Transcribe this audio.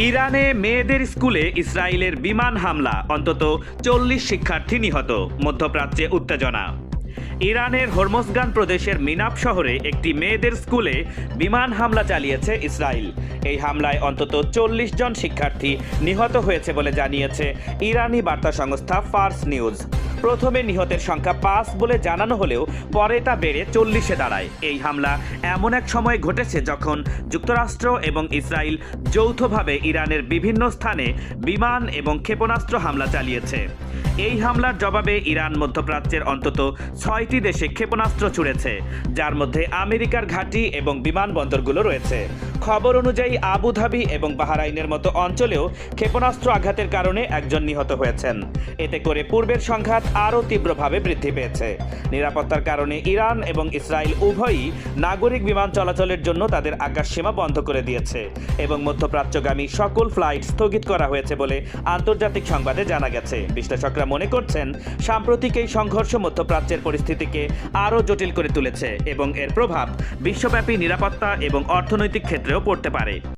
ইরানে মেয়েদের স্কুলে ইসরায়েলের বিমান হামলা, অন্তত 40 শিক্ষার্থী নিহত। মধ্যপ্রাচ্যে উত্তেজনা। ইরানের হরমোজগান প্রদেশের মিনাব শহরে একটি মেয়েদের স্কুলে বিমান হামলা চালিয়েছে ইসরায়েল। এই হামলায় অন্তত 40 জন শিক্ষার্থী নিহত হয়েছে বলে জানিয়েছে ইরানি বার্তা সংস্থা ফার্স নিউজ। প্রথমে নিহতের সংখ্যা 5 বলে জানানো হলেও পরে তা বেড়ে 40-এ দাঁড়ায়। এই হামলা এমন এক সময় ঘটেছে যখন যুক্তরাষ্ট্র এবং ইসরায়েল যৌথভাবে ইরানের বিভিন্ন স্থানে বিমান এবং ক্ষেপণাস্ত্র হামলা চালিয়েছে। এই হামলার জবাবে ইরান মধ্যপ্রাচ্যের অন্তত 6টি দেশে ক্ষেপণাস্ত্র ছুড়েছে, যার মধ্যে আমেরিকার ঘাঁটি এবং বিমানবন্দরগুলো রয়েছে। খবর অনুযায়ী আবুধাবি এবং বাহরাইনের মতো অঞ্চলেও ক্ষেপণাস্ত্র আঘাতের কারণে একজন নিহত হয়েছেন। এতে করে পূর্বের সংঘাত আরও তীব্রভাবে বৃদ্ধি পেয়েছে। নিরাপত্তার কারণে ইরান এবং ইসরায়েল উভয়ই নাগরিক বিমান চলাচলের জন্য তাদের আকাশসীমা বন্ধ করে দিয়েছে এবং মধ্যপ্রাচ্যগামী সকল ফ্লাইট স্থগিত করা হয়েছে বলে আন্তর্জাতিক সংবাদে জানা গেছে। বিশ্লেষকরা মনে করছেন, সাম্প্রতিক এই সংঘর্ষ মধ্যপ্রাচ্যের পরিস্থিতিকে আরও জটিল করে তুলেছে এবং এর প্রভাব বিশ্বব্যাপী নিরাপত্তা এবং অর্থনৈতিক ক্ষেত্রেও পড়তে পারে।